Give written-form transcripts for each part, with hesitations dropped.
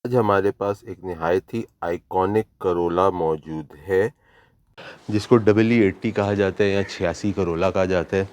आज हमारे पास एक निहायत ही आइकॉनिक करोला मौजूद है जिसको WE80 कहा जाता है या 86 करोला कहा जाता है।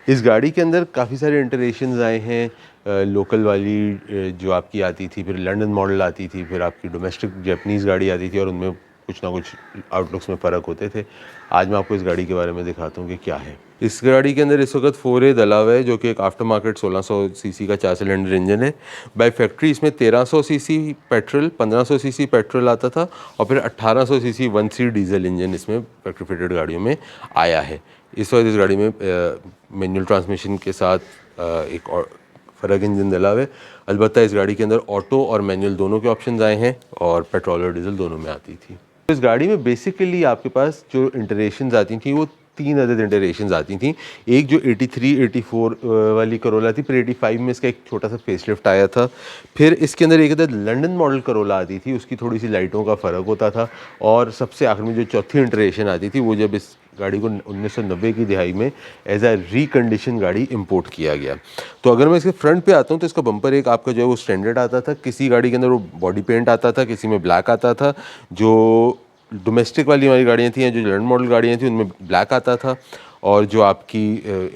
इस गाड़ी के अंदर काफ़ी सारे इंटरेशंस आए हैं। लोकल वाली जो आपकी आती थी, फिर लंदन मॉडल आती थी, फिर आपकी डोमेस्टिक जापानीज़ गाड़ी आती थी और उनमें कुछ ना कुछ आउटलुक्स में फ़र्क होते थे। आज मैं आपको इस गाड़ी के बारे में दिखाता हूँ कि क्या है। इस गाड़ी के अंदर इस वक्त 4A डला हुआ है जो कि एक आफ्टर मार्केट 1600 सीसी का 4 सिलेंडर इंजन है। बाय फैक्ट्री इसमें 1300 सीसी पेट्रोल, 1500 सीसी पेट्रोल आता था और फिर 1800 सीसी 1.3 डीजल इंजन इसमें फैक्ट्री फिटेड गाड़ियों में आया है। इस वक्त इस गाड़ी में मैनुअल ट्रांसमिशन के साथ एक और फ़र्क इंजन डला हुआ है। अलबत्ता इस गाड़ी के अंदर ऑटो और मैनुअल दोनों के ऑप्शन आए हैं और पेट्रोल और डीजल दोनों में आती थी। इस गाड़ी में बेसिकली आपके पास जो इंटरेशंस आती थी वो 3 अदद इंटरेशंस आती थी। एक जो 83, 84 वाली करोला थी, फिर 85 में इसका एक छोटा सा फेसलिफ्ट आया था। फिर इसके अंदर एक अदद लंदन मॉडल करोला आती थी, उसकी थोड़ी सी लाइटों का फ़र्क होता था। और सबसे आखिर में जो चौथी इंटरेशन आती थी वो जब इस गाड़ी को 1990 की दिहाई में एज अ रिकंडीशन गाड़ी इंपोर्ट किया गया। तो अगर मैं इसके फ्रंट पे आता हूँ तो इसका बम्पर एक आपका जो है वो स्टैंडर्ड आता था। किसी गाड़ी के अंदर वो बॉडी पेंट आता था, किसी में ब्लैक आता था। जो डोमेस्टिक वाली हमारी गाड़ियाँ थी या जो लंदन मॉडल गाड़ियाँ थी उनमें ब्लैक आता था और जो आपकी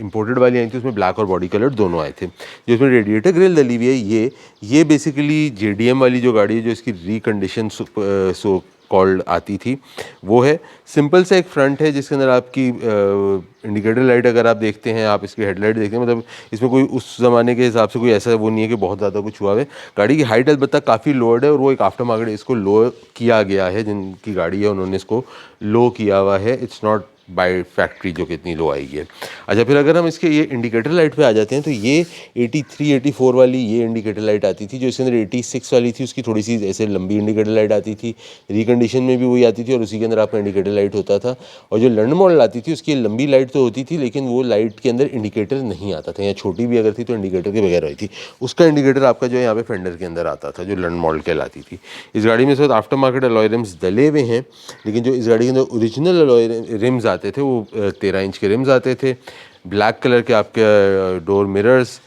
इंपोर्टेड वाली आई थी उसमें ब्लैक और बॉडी कलर दोनों आए थे। जो इसमें रेडिएटर ग्रिल डली हुई है ये बेसिकली JDM वाली जो गाड़ी है जो इसकी रिकंडीशन सो कॉल्ड आती थी वो है। सिंपल सा एक फ्रंट है जिसके अंदर आपकी इंडिकेटर लाइट अगर आप देखते हैं, आप इसकी हेडलाइट देखते हैं, मतलब इसमें कोई उस ज़माने के हिसाब से कोई ऐसा वो नहीं है कि बहुत ज़्यादा कुछ हुआ है। गाड़ी की हाइट अलबत्ता काफ़ी लोअर्ड है और वो एक आफ्टर मार्केट इसको लो किया गया है। जिनकी गाड़ी है उन्होंने इसको लो किया हुआ है, इट्स नॉट बाय फैक्ट्री जो कि इतनी लो आई है। अच्छा, फिर अगर हम इसके ये इंडिकेटर लाइट पे आ जाते हैं तो ये 83, 84 वाली ये इंडिकेटर लाइट आती थी। जो इसके अंदर 86 वाली थी उसकी थोड़ी सी ऐसे लंबी इंडिकेटर लाइट आती थी, रिकंडीशन में भी वही आती थी और उसी के अंदर आपका इंडिकेटर लाइट होता था। और जो लंदन मॉडल आती थी उसकी लंबी लाइट तो होती थी लेकिन वो लाइट के अंदर इंडिकेटर नहीं आता था, या छोटी भी अगर थी तो इंडिकेटर के बगैर आई थी। उसका इंडिकेटर आपका जो है यहाँ पे फेंडर के अंदर आता था, जो लंदन मॉडल कहलाती थी। इस गाड़ी में इस वक्त आफ्टर मार्केट अलॉय रिम्स डले हुए हैं, लेकिन जो इस गाड़ी के अंदर ओरिजिनल अलॉय रिम्स आते थे वो 13 इंच के रिम्स आते थे। ब्लैक कलर के आपके डोर मिरर्स,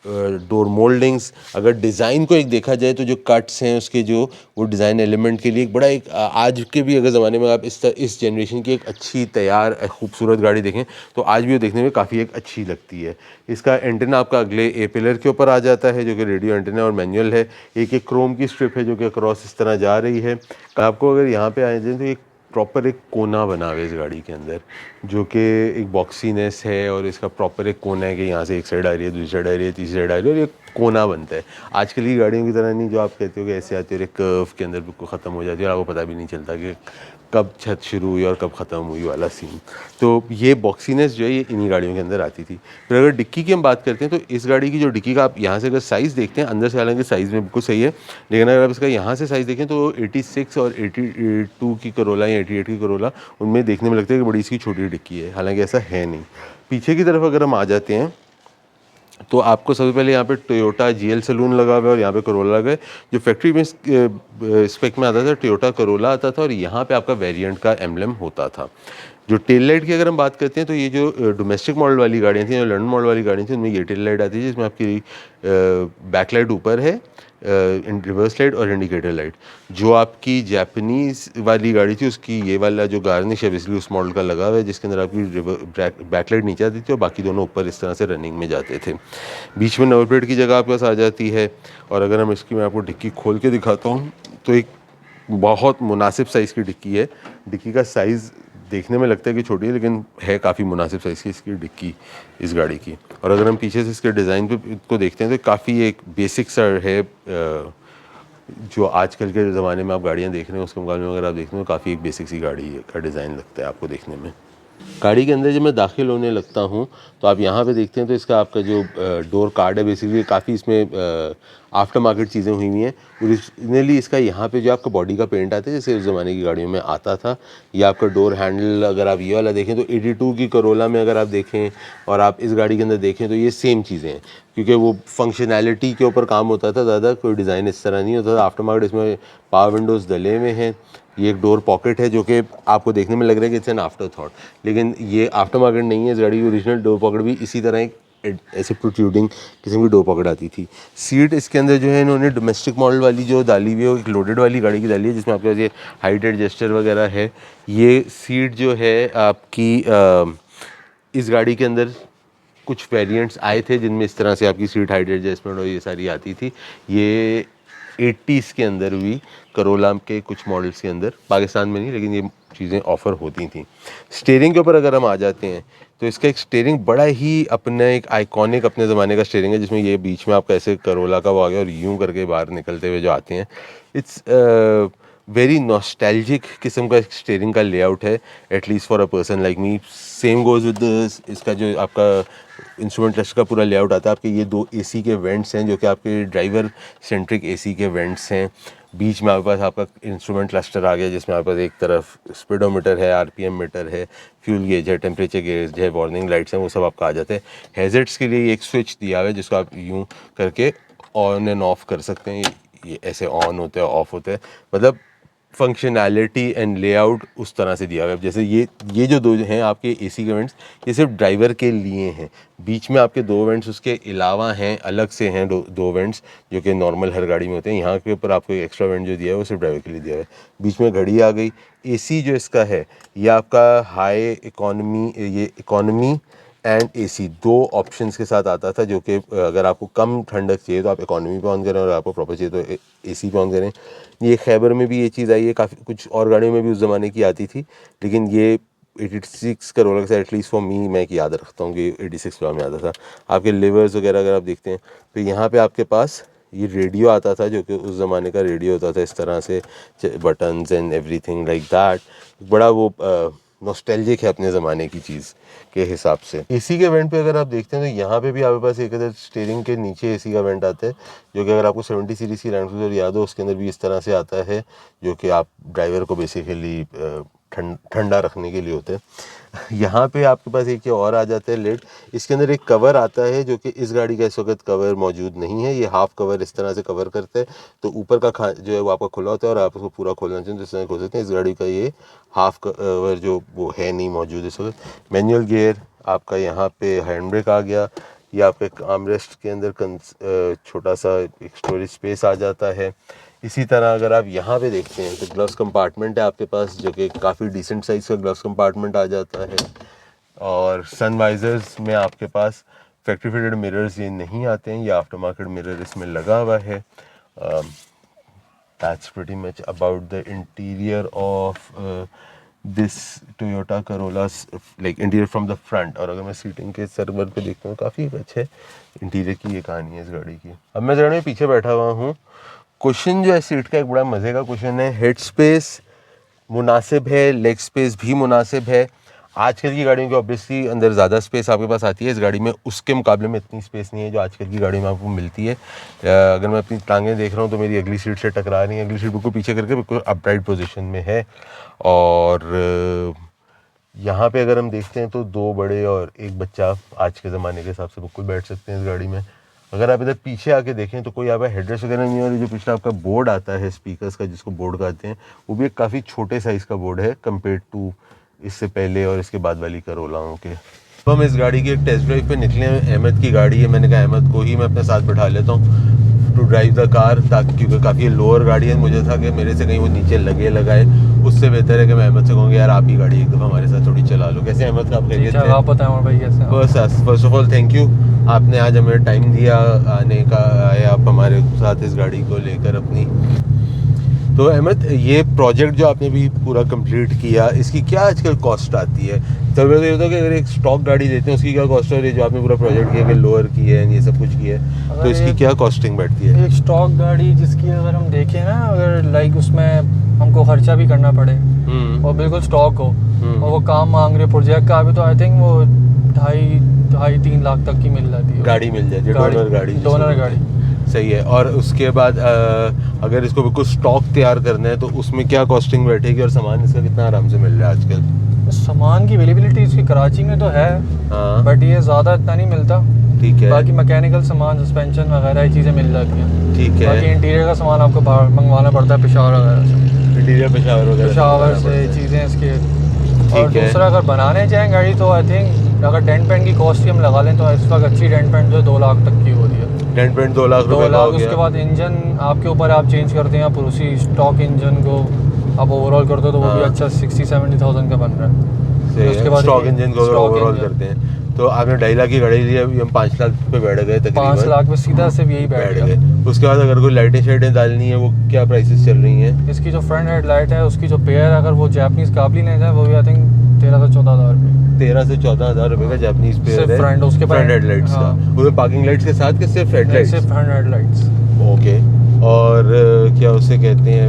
डोर मोल्डिंग्स। अगर डिज़ाइन को एक देखा जाए तो जो कट्स हैं उसके जो वो डिज़ाइन एलिमेंट के लिए एक बड़ा एक आज के भी अगर ज़माने में आप इस जनरेशन की एक अच्छी तैयार खूबसूरत गाड़ी देखें तो आज भी वो देखने में काफ़ी एक अच्छी लगती है। इसका एंटेना आपका अगले ए पिलर के ऊपर आ जाता है जो कि रेडियो एंटेना और मैनुअल है। एक क्रोम की स्ट्रिप है जो कि अक्रॉस इस तरह जा रही है। आपको अगर यहाँ पे आ जाए तो एक प्रॉपर एक कोना बना हुआ है इस गाड़ी के अंदर जो कि एक बॉक्सीनेस है और इसका प्रॉपर एक कोना है कि यहाँ से एक साइड आ रही है, दूसरी साइड आ रही है, तीसरी साइड आ रही है और ये कोना बनता है। आजकल की गाड़ियों की तरह नहीं जो आप कहते हो कि ऐसे आती है और एक कर्व के अंदर बिल्कुल ख़त्म हो जाती है और आपको पता भी नहीं चलता कि कब छत शुरू हुई और कब ख़त्म हुई वाला सीन। तो ये बॉक्सीनेस जो है ये इन्हीं गाड़ियों के अंदर आती थी। फिर अगर डिक्की की हम बात करते हैं तो इस गाड़ी की जो डिक्की का आप यहाँ से अगर साइज़ देखते हैं, अंदर से हालांकि साइज़ में बिल्कुल सही है, लेकिन अगर आप इसका यहाँ से साइज़ देखें तो 86 और 82 की करोला या 88 की करोला उनमें देखने में लगता है कि बड़ी इसकी छोटी डिक्की है, हालांकि ऐसा है नहीं। पीछे की तरफ अगर हम आ जाते हैं तो आपको सबसे पहले यहाँ पे टोयोटा GL सलून लगा हुआ है और यहाँ पे करोला लगा है। जो फैक्ट्री में स्पेक में आता था टोयोटा करोला आता था और यहाँ पे आपका वेरिएंट का एम्बलम होता था। जो टेल लाइट की अगर हम बात करते हैं तो ये जो डोमेस्टिक मॉडल वाली गाड़ियाँ थी, जो लंदन मॉडल वाली गाड़ियाँ थी, उनमें ये टेल लाइट आती है जिसमें आपकी बैक लाइट ऊपर है, रिवर्स लाइट और इंडिकेटर लाइट। जो आपकी जापानीज़ वाली गाड़ी थी उसकी ये वाला जो गार्निश है बेसिकली उस मॉडल का लगा हुआ है जिसके अंदर आपकी बैकलाइट नीचे आती थी और बाकी दोनों ऊपर इस तरह से रनिंग में जाते थे। बीच में नंबर प्लेट की जगह आपके पास आ जाती है। और अगर हम इसकी मैं आपको डिक्की खोल के दिखाता हूँ तो एक बहुत मुनासिब साइज़ की डिक्की है। डिक्की का साइज़ देखने में लगता है कि छोटी है लेकिन है काफ़ी मुनासिब साइज़ की इसकी डिक्की इस गाड़ी की। और अगर हम पीछे से इसके डिज़ाइन पे को देखते हैं तो काफ़ी एक बेसिक सा है, जो आजकल के ज़माने में आप गाड़ियाँ देख रहे हैं उसके मुकाबले में अगर आप देखते हैं तो काफ़ी एक बेसिक सी गाड़ी का डिज़ाइन लगता है आपको देखने में। गाड़ी के अंदर जब मैं दाखिल होने लगता हूँ तो आप यहाँ पे देखते हैं तो इसका आपका जो डोर कार्ड है बेसिकली काफ़ी इसमें आफ्टर मार्केट चीज़ें हुई हुई हैं। ओरिजिनली इसका यहाँ पे जो आपका बॉडी का पेंट आता है जैसे उस ज़माने की गाड़ियों में आता था। या आपका डोर हैंडल अगर आप ये वाला देखें तो 82 की करोला में अगर आप देखें और आप इस गाड़ी के अंदर देखें तो ये सेम चीज़ें हैं, क्योंकि वो फंक्शनैलिटी के ऊपर काम होता था ज़्यादा, कोई डिज़ाइन इस तरह नहीं होता था। आफ्टर मार्केट इसमें पावर विंडोज़ डले हुए हैं। ये एक डोर पॉकेट है जो कि आपको देखने में लग रहा है कि इट्स एन आफ्टर थॉट, लेकिन ये आफ्टर मार्केट नहीं है। इस गाड़ी की ओरिजिनल डोर पॉकेट भी इसी तरह एक ऐसे प्रोट्रूडिंग किस्म की डो पकड़ आती थी। सीट इसके अंदर जो है इन्होंने डोमेस्टिक मॉडल वाली जो डाली हुई है वो एक लोडेड वाली गाड़ी की डाली है, जिसमें आपके पास ये हाइट एडजस्टर वगैरह है। ये सीट जो है आपकी इस गाड़ी के अंदर कुछ वेरिएंट्स आए थे जिनमें इस तरह से आपकी सीट हाइट एडजस्टमेंट और ये सारी आती थी। ये 80s के अंदर हुई करोला के कुछ मॉडल्स के अंदर, पाकिस्तान में नहीं लेकिन ये चीज़ें ऑफ़र होती थी। स्टीयरिंग के ऊपर अगर हम आ जाते हैं तो इसका एक स्टीयरिंग बड़ा ही अपने एक आइकॉनिक अपने ज़माने का स्टीयरिंग है, जिसमें ये बीच में आपका ऐसे करोला का वो आ गया और यूं करके बाहर निकलते हुए जो आते हैं। इट्स वेरी नॉस्टैल्जिक किस्म का स्टीयरिंग का लेआउट है, at least for a person like me. Same goes with इसका जो आपका इंस्ट्रूमेंट क्लस्टर का पूरा लेआउट आता है। आपके ये 2 एसी के वेंट्स हैं जो कि आपके ड्राइवर सेंट्रिक एसी के वेंट्स हैं। बीच में आपके पास आपका इंस्ट्रूमेंट क्लस्टर आ गया, जिसमें आपके पास एक तरफ स्पीडोमीटर है, आरपीएम मीटर है, फ्यूल गेज है, टेम्परेचर गेज है, वार्निंग लाइट्स हैं, वो सब आपका आ जाते हैं। हैज़र्ड्स के लिए एक स्विच दिया हुआ है जिसको आप यूँ करके ऑन एंड ऑफ कर सकते हैं। ये ऐसे ऑन होते हैं, ऑफ होते हैं, मतलब फंक्शनैलिटी एंड लेआउट उस तरह से दिया हुआ है। जैसे ये जो 2 हैं आपके एसी के वेंट्स, ये सिर्फ ड्राइवर के लिए हैं। बीच में आपके 2 वेंट्स उसके अलावा हैं, अलग से हैं 2 वेंट्स जो कि नॉर्मल हर गाड़ी में होते हैं। यहाँ के ऊपर आपको एक एक्स्ट्रा वेंट जो दिया है वो सिर्फ ड्राइवर के लिए दिया है। बीच में घड़ी आ गई। एसी जो इसका है ये आपका हाई इकॉनमी, ये इकॉनमी एंड एसी 2 ऑप्शंस के साथ आता था, जो कि अगर आपको कम ठंडक चाहिए तो आप इकॉनमी पे ऑन करें और आपको प्रॉपर चाहिए तो एसी पे ऑन करें। ये खैबर में भी ये चीज़ आई है, काफ़ी कुछ और गाड़ियों में भी उस ज़माने की आती थी, लेकिन ये 86 करोला के साथ एटलीस्ट फॉर मी मैं याद रखता हूँ कि 86 करोला में आता था। आपके लिवर्स वगैरह अगर आप देखते हैं तो यहाँ पे आपके पास ये रेडियो आता था, जो कि उस ज़माने का रेडियो होता था इस तरह से, buttons and everything like that. बड़ा वो नॉस्टैल्जिक है अपने ज़माने की चीज़ के हिसाब से। एसी के वेंट पे अगर आप देखते हैं तो यहाँ पे भी आपके पास एक अदर स्टीयरिंग के नीचे एसी का वेंट आता है, जो कि अगर आपको 70 सीरीज़ की लैंड क्रूज़र याद हो उसके अंदर भी इस तरह से आता है, जो कि आप ड्राइवर को बेसिकली ठंडा रखने के लिए होते हैं। यहाँ पे आपके पास एक और आ जाता है लिड। इसके अंदर एक कवर आता है जो कि इस गाड़ी का इस वक्त कवर मौजूद नहीं है। ये हाफ कवर इस तरह से कवर करता है, तो ऊपर का जो है वो आपका खुला होता है और आप उसको पूरा खोलना चाहिए तो इस तरह खोल सकते हैं। इस गाड़ी का ये हाफ कवर जो वो है नहीं मौजूद इस वक्त। मैनुअल गियर आपका यहाँ पे हैंड ब्रेक आ गया। ये आपके आर्मरेस्ट के अंदर छोटा सा एक स्टोरेज स्पेस आ जाता है। इसी तरह अगर आप यहाँ पे देखते हैं तो ग्लव्स कंपार्टमेंट है आपके पास, जो कि काफ़ी डिसेंट साइज़ का ग्लव्स कंपार्टमेंट आ जाता है। और सन वाइजर्स में आपके पास फैक्ट्री फिटेड मिरर्स ये नहीं आते हैं, ये आफ्टर मार्केट मिरर इसमें लगा हुआ है। That's pretty much about the interior of this Toyota Corolla, like interior from the front. और अगर मैं सीटिंग के सर्वर पे देखता हूँ काफ़ी अच्छे इंटीरियर की ये कहानी है इस गाड़ी की। अब मैं जरा पीछे बैठा हुआ हूँ। क्वेश्चन जो है सीट का एक बड़ा मज़े का क्वेश्चन है। हेड स्पेस मुनासिब है, लेग स्पेस भी मुनासिब है। आजकल की गाड़ियों की ऑब्वियसली अंदर ज़्यादा स्पेस आपके पास आती है, इस गाड़ी में उसके मुकाबले में इतनी स्पेस नहीं है जो आजकल की गाड़ी में आपको मिलती है। अगर मैं अपनी टांगें देख रहा हूँ तो मेरी अगली सीट से टकरा रही है, अगली सीट बिल्कुल पीछे करके बिल्कुल अपराइट पोजीशन में है। और यहाँ पे अगर हम देखते हैं तो 2 बड़े और 1 बच्चा आज के ज़माने के हिसाब से बिल्कुल बैठ सकते हैं इस गाड़ी में। अगर आप इधर पीछे आके देखें तो कोई यहाँ हेडरेस्ट वगैरह नहीं है। और जो पिछला आपका बोर्ड आता है स्पीकर्स का, जिसको बोर्ड कहते हैं, वो भी एक काफ़ी छोटे साइज़ का बोर्ड है कंपेयर टू इससे पहले और इसके बाद वाली करोलाओं के। तो हम इस गाड़ी की एक टेस्ट ड्राइव पे निकले हैं। अहमद की गाड़ी है, मैंने कहा अहमद को ही मैं अपने साथ बैठा लेता हूँ टू ड्राइव द कार, ताकि क्योंकि काफ़ी लोअर गाड़ी है, मुझे था कि मेरे से कहीं वो नीचे लगाए, उससे बेहतर है कि मैं अहमद से कहूँगा यार आप ही गाड़ी एक दफ़ा हमारे साथ थोड़ी चला लो। कैसे अहमद का आप खैरियत है? आप बताएं भाई कैसे? First of all thank you, आपने आज हमें टाइम दिया आने का, आए आप हमारे साथ इस गाड़ी को लेकर अपनी। तो अहमद, ये प्रोजेक्ट जो आपने भी पूरा कंप्लीट किया, इसकी क्या आजकल कॉस्ट आती है? तो ये होता है कि अगर एक स्टॉक गाड़ी लेते हैं उसकी क्या कॉस्ट है, जो आपने पूरा प्रोजेक्ट किया कि लोअर की है ये सब कुछ किया है, तो इसकी क्या कॉस्टिंग बैठती है? एक स्टॉक गाड़ी जिसकी अगर हम देखें ना, अगर लाइक उसमें हमको खर्चा भी करना पड़े और बिल्कुल स्टॉक हो और वो काम मांग रहे प्रोजेक्ट का, अभी तो आई थिंक वो 2.5-3 लाख तक की मिल जाती है, गाड़ी मिल जाती है, डोनर गाड़ी। सही है। और उसके बाद अगर इसको बिल्कुल स्टॉक तैयार करना है तो उसमें क्या कॉस्टिंग बैठेगी और सामान इसका कितना आराम से मिल रहा है आजकल? सामान की अवेलेबिलिटी इसकी कराची में तो है, बट ये ज़्यादा इतना नहीं मिलता। ठीक है। बाकी मैकेनिकल सामान, सस्पेंशन वगैरह ये चीज़ें मिल जाती हैं। ठीक है। बाकी इंटीरियर का सामान आपको बाहर मंगवाना पड़ता है, पेशावर वगैरह से। इंटीरियर पेशावर से चीज़ें इसके। और दूसरा अगर बनाने चाहें गाड़ी तो आई थिंक अगर डेंट पेंट की कॉस्ट ही हम लगा लें तो इस वक्त अच्छी डेंट पेंट जो 2 लाख तक की हो रही है। डेंट पेंट 2 लाख 2 रुपए का लाख। हो गया। उसके बाद इंजन आपके ऊपर आप चेंज करते हैं, आप उसी स्टॉक इंजन को आप ओवरऑल करते हो तो वो भी हाँ। अच्छा 60-70,000 का बन रहा है। उसके बाद स्टॉक इंजन को स्टॉक ओवरऑल इंजन करते हैं तो आपने 2.5 लाख की गाड़ी ली, अभी हम 5 लाख पे बैठ गए तकरीबन। 5 लाख में सीधा सिर्फ यही बैठ गया। गए। उसके बाद अगर कोई लाइटें शाइटें डालनी है वो क्या प्राइसेस चल रही हैं? इसकी जो फ्रंट हेडलाइट है उसकी जो पेयर अगर वो जापानीज काबली नहीं है वो भी आई थिंक 13 से 14 हज़ार रुपये। 13 से 14 हज़ार रुपए का जापानीज पेयर सिर्फ है। फ्रंट, उसके फ्रंट बाद हेडलाइट्स का, हाँ। उसमें पार्किंग लाइट्स के साथ कि सिर्फ हेडलाइट्स? सिर्फ फ्रंट हेडलाइट्स। ओके। और क्या उसे कहते हैं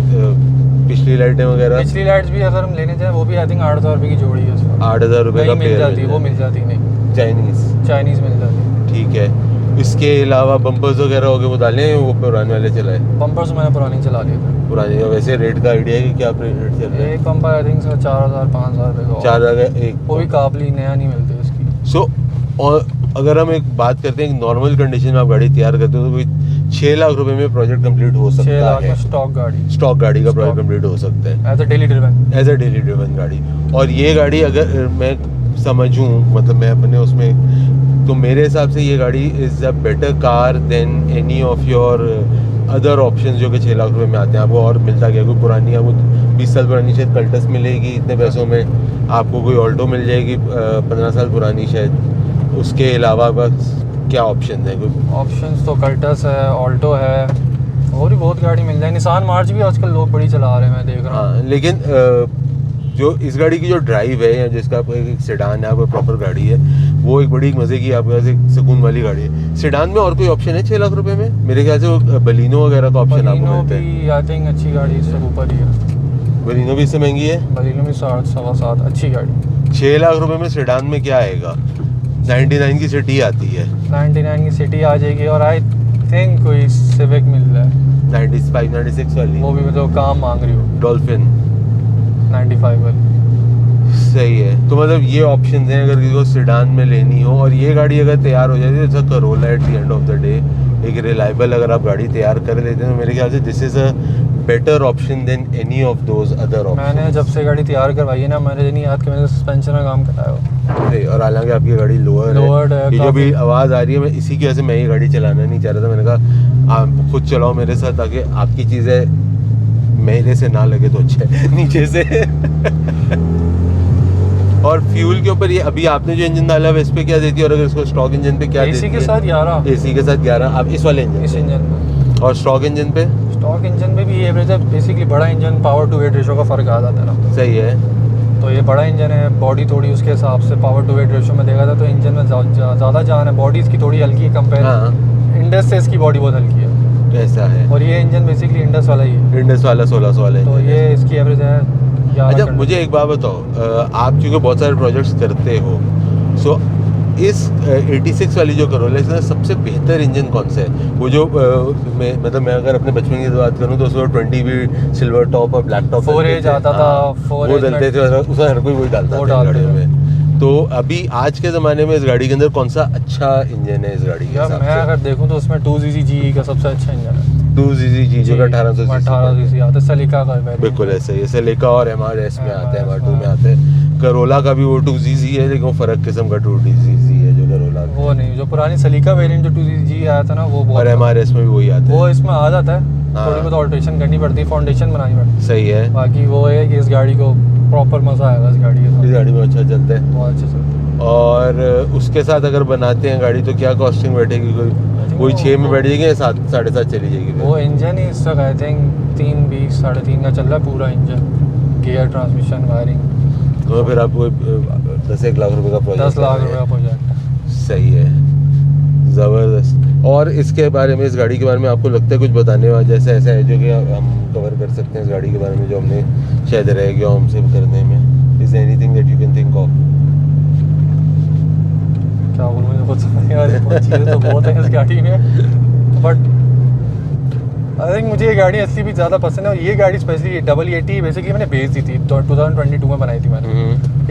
पिछली लाइटें वगैरह? पिछली लाइट्स भी अगर हम लेने जाएं वो भी आई थिंक 8,000 रुपये की जोड़ी है उसमें। 8,000 रुपए का मिल पेयर जाती, वो मिल जाती नहीं, चाइनीज़ मिल जाती। ठीक है। इसके अलावा बम्पर्स वगैरह हो गए वो डाले हैं, वो पुराने वाले चलाए? बम्पर्स मैंने पुरानी चला लिए थे। पुराने। वैसे रेट का आइडिया है कि क्या रेट चल रहा है? एक बम्पर आई थिंक 4,000-5,000 रुपये का। 4,000 एक। वो भी काबली नया नहीं मिलती उसकी। सो और अगर हम एक बात करते हैं नॉर्मल कंडीशन में आप गाड़ी तैयार करते हो तो कोई 6 लाख रुपए में प्रोजेक्ट कंप्लीट हो 6 सकता लाख है। में स्टॉक गाड़ी का प्रोजेक्ट कंप्लीट हो सकता है एज अ डेली ड्रिवन गाड़ी। और ये गाड़ी अगर मैं समझूं, मतलब मैं अपने उसमें, तो मेरे हिसाब से ये गाड़ी is a better car than any of your other options जो कि 6 लाख रुपए में आते हैं। आपको और मिलता क्या? कोई पुरानी आपको 20 साल पुरानी शायद कल्टस मिलेगी इतने पैसों में, आपको कोई ऑल्टो मिल जाएगी 15 साल पुरानी शायद। उसके अलावा बस क्या ऑप्शन है? कोई ऑप्शंस तो कल्टस है, ऑल्टो है, और भी बहुत गाड़ी मिल जाए। निसान मार्च भी आजकल लोग बड़ी चला रहे हैं, मैं देख रहा हूँ। हाँ, लेकिन जो इस गाड़ी की जो ड्राइव है या जिसका एक सेडान है, आपका प्रॉपर गाड़ी है, वो एक बड़ी मज़े की आपके पास एक सुकून वाली गाड़ी है। सेडान में और कोई ऑप्शन है 6 लाख रुपए में? मेरे ख्याल से वो बलिनो वगैरह का ऑप्शन आपको मिलता है। भी आई थिंक अच्छी गाड़ी इससे ऊपर ही है। बलिनो भी इससे महंगी है? बलिनो भी 7.25 अच्छी गाड़ी। 6 लाख रुपए में सेडान में क्या आएगा? 99 की सिटी आती है। 99 की सिटी आ जाएगी, और आई थिंक कोई सिविक मिल रहा है 95-96 वाली, वो भी मतलब काम मांग रही हो, डॉल्फिन 95 वाली। सही है। तो मतलब ये ऑप्शन हैं अगर किसी को सेडान में लेनी हो। और ये गाड़ी अगर तैयार हो जाती है जैसा Corolla at the end of the day एक रिलायबल अगर आप गाड़ी तैयार कर लेते हैं तो मेरे ख्याल से this is a better option than any of those other option. मैंने जब से गाड़ी तैयार करवाई है ना, मैंने नहीं याद कि मैंने सस्पेंशन का काम कराया हो। और हालांकि आपकी गाड़ी लोअर है, ये जो भी आवाज़ आ रही है, मैं इसी की वजह से मैं ये गाड़ी चलाना नहीं चाह रहा था। मैंने कहा आप खुद चलाओ मेरे साथ ताकि आपकी चीज़ें मेरे से ना लगे तो अच्छा है नीचे से। और फ्यूल के ऊपर ये अभी आपने जो इंजन डाला है इस पे क्या देती है, और अगर इसको स्टॉक इंजन पे क्या देती है? एसी के साथ 11। एसी के साथ 11 आप इस वाले इंजन इस पे? इंजन में। और स्टॉक इंजन पे? स्टॉक इंजन में भी एवरेज है, बेसिकली बड़ा engine power to weight ratio का फ़र्क आ जाता है ना। सही है। तो ये बड़ा इंजन है, बॉडी थोड़ी उसके हिसाब से पावर टू वेट रेशो में देखा था तो इंजन में ज़्यादा जान है। बॉडी इसकी थोड़ी हल्की है कंपेयर, हाँ, इंडस से इसकी बॉडी बहुत हल्की है। ऐसा है। और ये इंजन बेसिकली इंडस वाला ही है। इंडस वाला 1600 वाला तो इंजन ये है। इसकी एवरेज है 11 अच्छा, करंट। मुझे एक बात बताओ, आप चूँकि बहुत सारे प्रोजेक्ट्स करते हो, सो इस 86 वाली जो करोला इसका सबसे बेहतर इंजन कौन सा है? वो जो मैं अगर अपने बचपन की बात करूँ तो उसमें 20 भी सिल्वर टॉप और ब्लैक टॉप 4H आता था, 4H वो डलते थे, उसमें हर कोई वही डालता वो था डालते गाड़ियों थे। में। तो अभी आज के ज़माने में इस गाड़ी के अंदर कौन सा अच्छा इंजन है इस गाड़ी के यार हिसाब मैं से? अगर देखूँ तो उसमें 2GZ का सबसे अच्छा इंजन है। 2GZ जो 1800 1800 आता है, सलीका का है। बिल्कुल ऐसे ही, जैसे लेका और MRS में आता है, MRS MR2 में आते हैं। करोला का भी वो 2GZ है, लेकिन वो फ़र्क किस्म का 2GZ है जो करोला का। वो नहीं, जो पुरानी सलीका वेरिएंट जो 2GZ आया था ना वो बहुत और MRS में भी वही आता है। वो इसमें आ जाता है। हाँ। थोड़ी बहुत ऑल्ट्रेशन करनी पड़ती है, फाउंडेशन बनानी पड़ती है। सही है। बाकी वो है कि इस गाड़ी को प्रॉपर मज़ा आएगा इस गाड़ी के इस साथ, गाड़ी में अच्छा चलता है। बहुत अच्छे से। और उसके साथ अगर बनाते हैं गाड़ी तो क्या कॉस्टिंग बैठेगी? कोई 6 में बैठ जाएगी या 7 7.5 चली जाएगी? वो इंजन ही इस तक आई थिंक 320 3.5 का चल रहा है पूरा इंजन, गियर, ट्रांसमिशन, वायरिंग। तो फिर आपको 10-1 लाख रुपए का प्रोजेक्ट 10 लाख रुपये का प्रोजेक्ट है। सही है, ज़बरदस्त। और इसके बारे में, इस गाड़ी के बारे में आपको लगता है कुछ बताने वाला जैसे ऐसा है जो कि हम कवर कर सकते हैं इस गाड़ी के बारे में जो हमने शायद रह गया हमसे करने में? Is anything that you can think of? क्या बोलूँ, मुझे खुद समझ नहीं आ रही, बहुत चीज़ें तो बहुत हैं इस गाड़ी में, बट आई थिंक मुझे ये गाड़ी असली भी ज़्यादा पसंद है। और ये गाड़ी स्पेशली 80 बेसिकली मैंने बेच दी थी, तो 2022 में बनाई थी मैंने।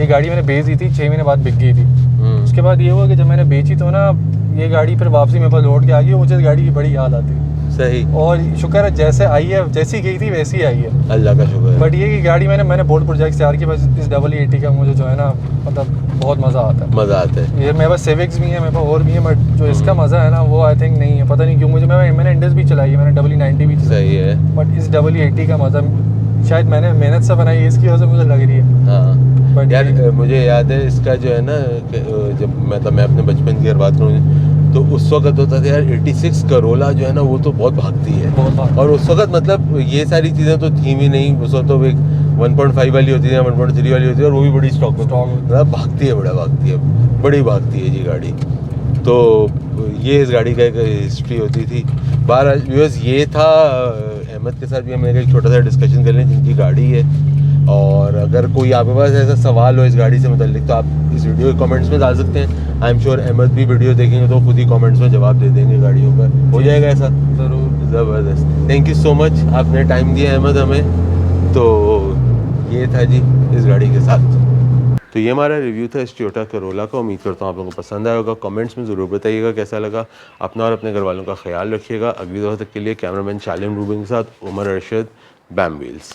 ये गाड़ी मैंने बेच दी थी, 6 महीने बाद बिक गई थी। उसके बाद ये हुआ कि जब मैंने बेची तो ना ये गाड़ी फिर वापसी मेरे पास लौट के आ गई, मुझे इस गाड़ी की बड़ी याद आती है। सही, और शुक्र है जैसे आई है, जैसी गई थी वैसी आई है। अल्लाह का शुक्र है। बट ये कि गाड़ी मैंने बोल्ट प्रोजेक्ट से यार की, बस इस EE80 का मुझे जो है ना मतलब बहुत मज़ा आता है। मज़ा आता है। ये मेरे पास सिविक्स भी है, मेरे पास और भी है, बट जो इसका मज़ा है ना वो आई थिंक नहीं है, पता नहीं क्यों। मुझे मैंने इंडस भी चलाई है, मैंने EE90 भी चलाई, सही है। बट इस EE80 का मज़ा शायद मैंने मेहनत से बनाई है, इसकी वजह से मुझे लग रही है। हाँ बट यार, मुझे याद है इसका जो है ना कि, जब मतलब मैं अपने बचपन की अगर बात करूँ तो उस वक्त होता था यार 86 करोला जो है ना वो तो बहुत भागती है। और उस वक्त मतलब ये सारी चीज़ें तो थी भी नहीं, उस वक्त तो एक 1.5 वाली होती है, 1.3 वाली होती है, और वो भी बड़ी स्टॉक में भागती है, बड़ा भागती है, बड़ी भागती है ये गाड़ी। तो ये इस गाड़ी का एक हिस्ट्री होती थी। बहरहाल व्यूअर्स, ये था अहमद के साथ भी हम एक छोटा सा डिस्कशन कर लें जिनकी गाड़ी है। और अगर कोई आपके पास ऐसा सवाल हो इस गाड़ी से मुताल्लिक तो आप इस वीडियो के कमेंट्स में डाल सकते हैं। आई एम श्योर अहमद भी वीडियो देखेंगे तो खुद ही कमेंट्स में जवाब दे देंगे गाड़ियों का। हो जाएगा ऐसा? ज़रूर। ज़बरदस्त, थैंक यू सो मच, आपने टाइम दिया अहमद हमें। तो ये था जी इस गाड़ी के साथ। तो ये हमारा रिव्यू था इस टोयोटा करोला का। उम्मीद करता हूँ आप लोगों को पसंद आया होगा। कमेंट्स में ज़रूर बताइएगा कैसा लगा। अपना और अपने घर वालों का ख्याल रखिएगा। अगली दफ़ा तक के लिए कैमरामैन शालिम रूबिन के साथ उमर अरशद, बैम व्हील्स।